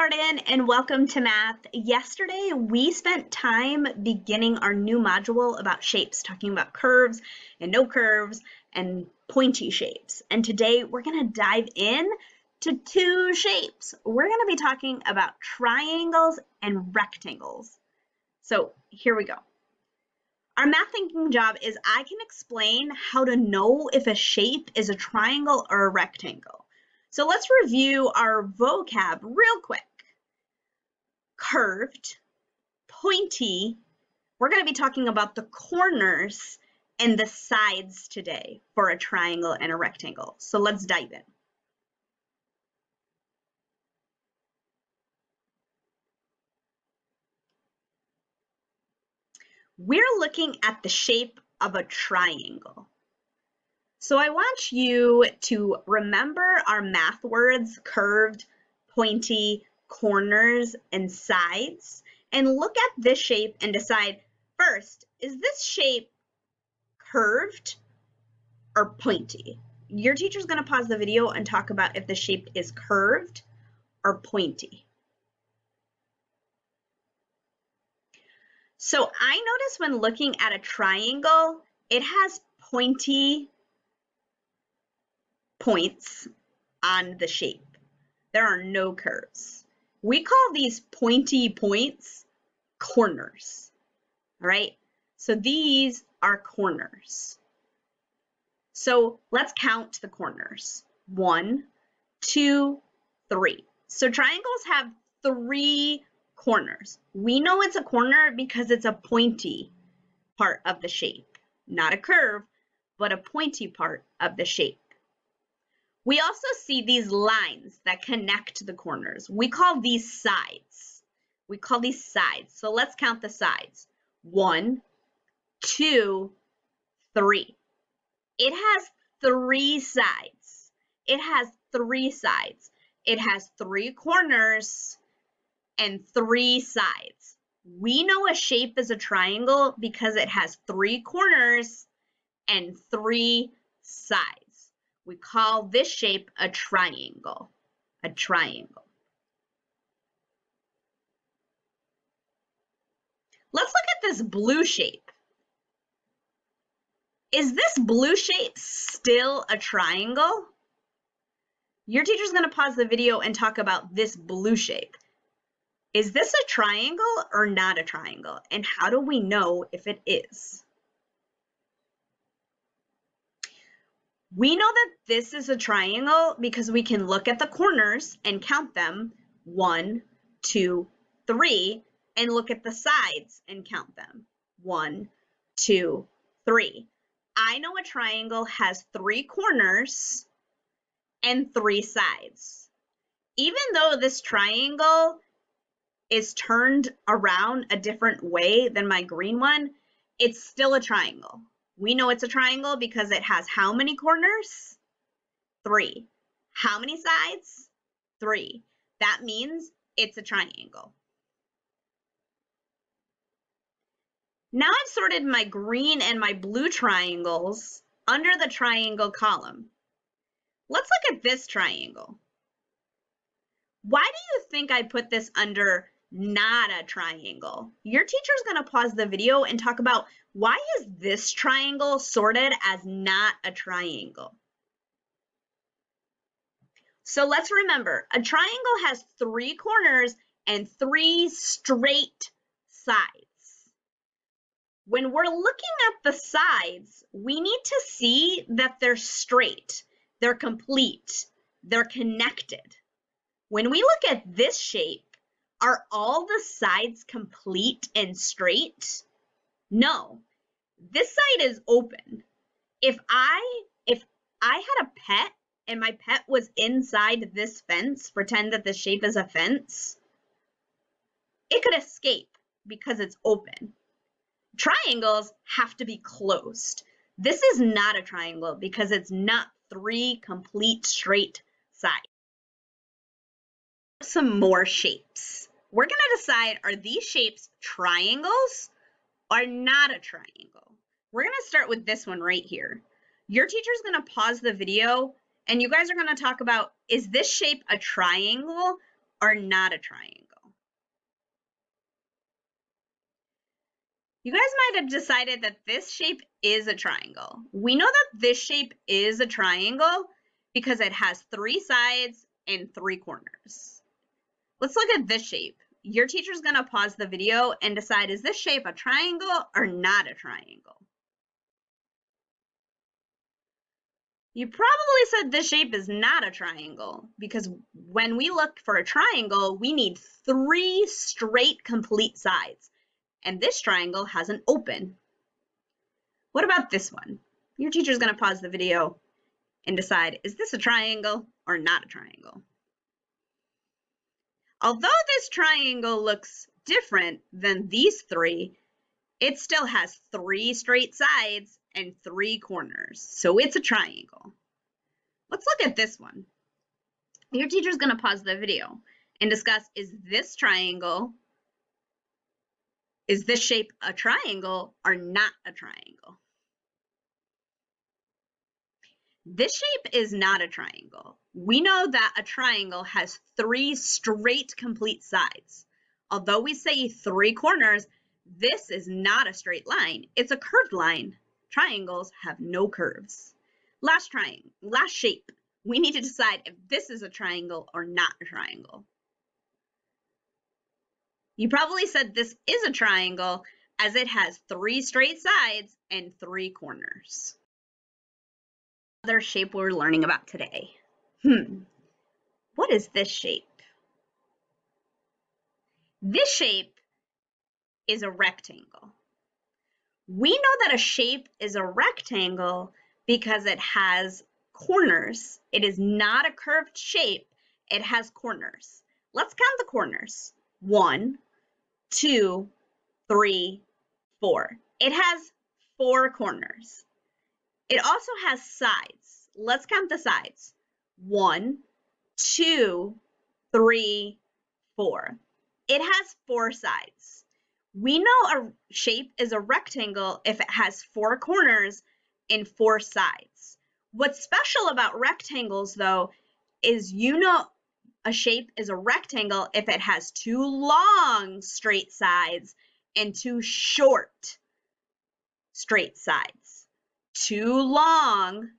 kindergarten and welcome to math. Yesterday we spent time beginning our new module about shapes, talking about curves and no curves and pointy shapes. And today we're going to dive in to two shapes. We're going to be talking about triangles and rectangles. So here we go. Our math thinking job is I can explain how to know if a shape is a triangle or a rectangle. So let's review our vocab real quick. Curved, pointy. We're going to be talking about the corners and the sides today for a triangle and a rectangle. So let's dive in. We're looking at the shape of a triangle. So I want you to remember our math words, curved, pointy, corners, and sides, and look at this shape and decide, first, is this shape curved or pointy? Your teacher's going to pause the video and talk about if the shape is curved or pointy. So I notice when looking at a triangle, it has pointy points on the shape. There are no curves. We call these pointy points corners, all right? So these are corners. So let's count the corners. 1, 2, 3. So triangles have 3 corners. We know it's a corner because it's a pointy part of the shape, not a curve, but a pointy part of the shape. We also see these lines that connect the corners. We call these sides. We call these sides. So let's count the sides. 1, 2, 3. It has 3 sides. It has 3 sides. It has 3 corners and 3 sides. We know a shape is a triangle because it has 3 corners and 3 sides. We call this shape a triangle. A triangle. Let's look at this blue shape. Is this blue shape still a triangle? Your teacher's going to pause the video and talk about this blue shape. Is this a triangle or not a triangle? And how do we know if it is? We know that this is a triangle because we can look at the corners and count them 1, 2, 3, and look at the sides and count them 1, 2, 3. I know a triangle has 3 corners and 3 sides. Even though this triangle is turned around a different way than my green one, it's still a triangle. We know it's a triangle because it has how many corners? 3. How many sides? 3. That means it's a triangle. Now I've sorted my green and my blue triangles under the triangle column. Let's look at this triangle. Why do you think I put this under not a triangle? Your teacher's going to pause the video and talk about why is this triangle sorted as not a triangle? So let's remember, a triangle has 3 corners and 3 straight sides. When we're looking at the sides, we need to see that they're straight, they're complete, they're connected. When we look at this shape, are all the sides complete and straight? No, this side is open. If I had a pet and my pet was inside this fence, pretend that this shape is a fence, it could escape because it's open. Triangles have to be closed. This is not a triangle because it's not 3 complete straight sides. Some more shapes. We're going to decide, are these shapes triangles or not a triangle? We're going to start with this one right here. Your teacher's going to pause the video and you guys are going to talk about, is this shape a triangle are not a triangle? You guys might have decided that this shape is a triangle. We know that this shape is a triangle because it has 3 sides and 3 corners. Let's look at this shape. Your teacher's going to pause the video and decide, is this shape a triangle or not a triangle? You probably said this shape is not a triangle because when we look for a triangle, we need 3 straight complete sides. And this triangle has an open. What about this one? Your teacher's going to pause the video and decide, is this a triangle or not a triangle? Although this triangle looks different than these 3, it still has 3 straight sides and 3 corners, so it's a triangle. Let's look at this one. Your teacher's going to pause the video and discuss, is this shape a triangle or not a triangle? This shape is not a triangle. We know that a triangle has 3 straight complete sides. Although we say 3 corners, this is not a straight line. It's a curved line. Triangles have no curves. Last shape. We need to decide if this is a triangle or not a triangle. You probably said this is a triangle as it has 3 straight sides and 3 corners. Other shape we're learning about today. What is this shape? This shape is a rectangle. We know that a shape is a rectangle because it has corners. It is not a curved shape. It has corners. Let's count the corners. 1, 2, 3, 4. It has 4 corners. It also has sides. Let's count the sides. 1, 2, 3, 4. It has 4 sides. We know a shape is a rectangle if it has 4 corners and 4 sides. What's special about rectangles, though, is a shape is a rectangle if it has 2 long straight sides and 2 short straight sides. 2 long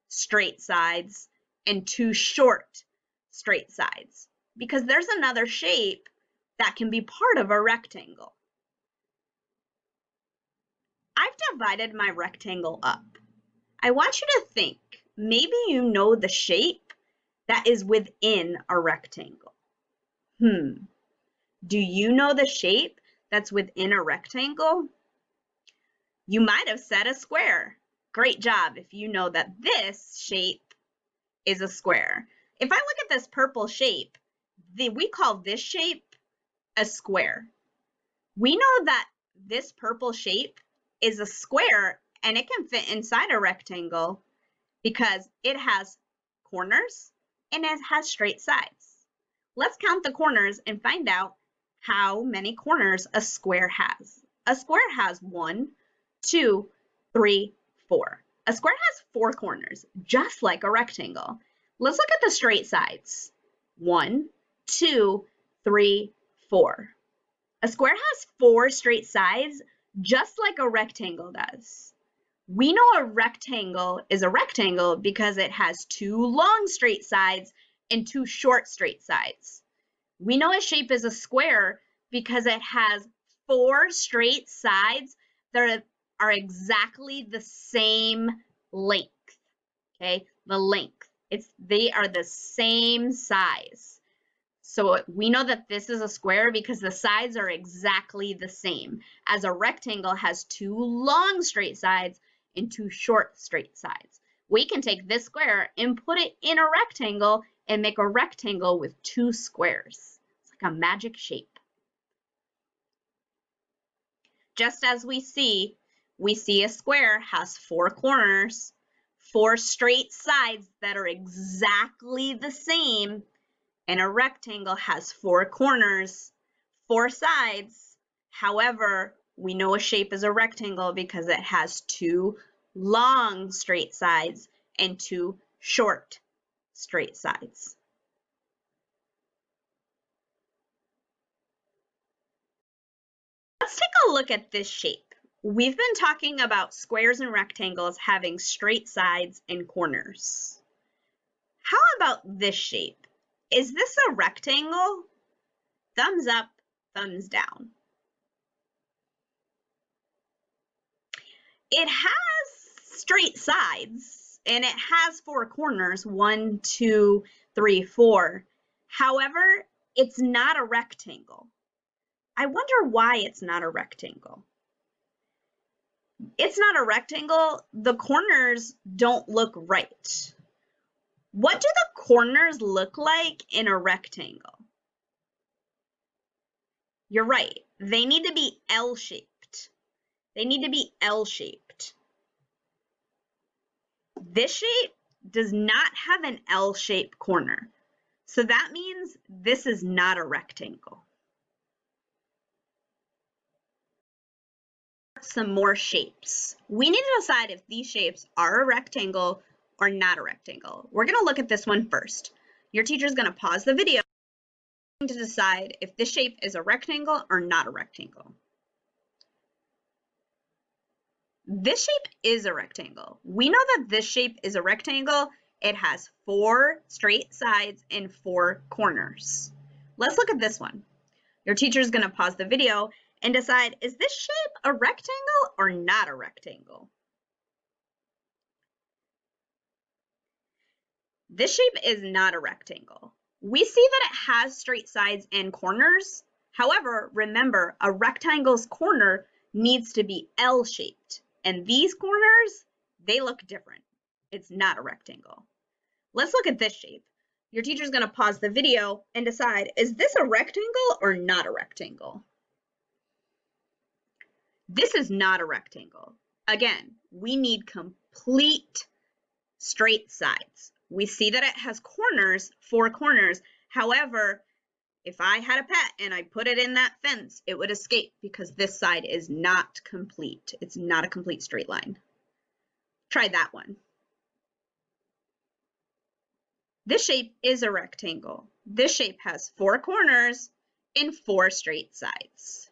straight sides and 2 short straight sides, because there's another shape that can be part of a rectangle. I've divided my rectangle up. I want you to think, maybe you know the shape that is within a rectangle. Do you know the shape that's within a rectangle? You might have said a square. Great job if you know that this shape is a square. If I look at this purple shape, we call this shape a square. We know that this purple shape is a square and it can fit inside a rectangle because it has corners and it has straight sides. Let's count the corners and find out how many corners a square has. A square has 1, 2, 3, 4. A square has 4 corners, just like a rectangle. Let's look at the straight sides. 1, 2, 3, 4. A square has 4 straight sides, just like a rectangle does. We know a rectangle is a rectangle because it has 2 long straight sides and 2 short straight sides. We know a shape is a square because it has 4 straight sides that are exactly the same length. Okay, the length. They are the same size. So we know that this is a square because the sides are exactly the same, as a rectangle has 2 long straight sides and 2 short straight sides. We can take this square and put it in a rectangle and make a rectangle with 2 squares. It's like a magic shape. Just as we see a square has 4 corners, 4 straight sides that are exactly the same, and a rectangle has 4 corners, 4 sides. However, we know a shape is a rectangle because it has 2 long straight sides and 2 short straight sides. Let's take a look at this shape. We've been talking about squares and rectangles having straight sides and corners. How about this shape? Is this a rectangle? Thumbs up, thumbs down. It has straight sides and it has four corners, 1, 2, 3, 4. However, it's not a rectangle. I wonder why it's not a rectangle. It's not a rectangle. The corners don't look right. What do the corners look like in a rectangle? You're right. They need to be L-shaped. They need to be L-shaped. This shape does not have an L-shaped corner. So that means this is not a rectangle. Some more shapes. We need to decide if these shapes are a rectangle or not a rectangle. We're going to look at this one first. Your teacher is going to pause the video to decide if this shape is a rectangle or not a rectangle. This shape is a rectangle. We know that this shape is a rectangle. It has 4 straight sides and 4 corners. Let's look at this one. Your teacher is going to pause the video and decide, is this shape a rectangle or not a rectangle? This shape is not a rectangle. We see that it has straight sides and corners. However, remember, a rectangle's corner needs to be L-shaped. And these corners, they look different. It's not a rectangle. Let's look at this shape. Your teacher's going to pause the video and decide, is this a rectangle or not a rectangle? This is not a rectangle. Again, we need complete straight sides. We see that it has corners, 4 corners. However, if I had a pet and I put it in that fence, it would escape because this side is not complete. It's not a complete straight line. Try that one. This shape is a rectangle. This shape has 4 corners and 4 straight sides.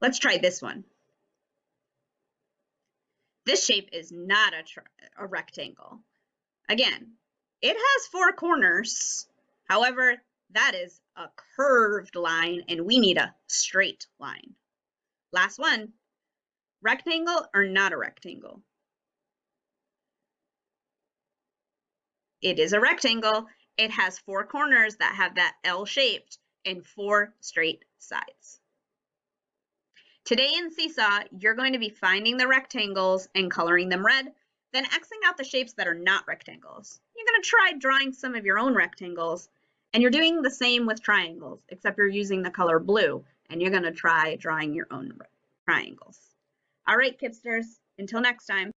Let's try this one. This shape is not a rectangle. Again, it has 4 corners. However, that is a curved line and we need a straight line. Last one, rectangle or not a rectangle? It is a rectangle. It has 4 corners that have that L-shaped and 4 straight sides. Today in Seesaw, you're going to be finding the rectangles and coloring them red, then Xing out the shapes that are not rectangles. You're going to try drawing some of your own rectangles, and you're doing the same with triangles, except you're using the color blue, and you're going to try drawing your own triangles. All right, Kipsters, until next time.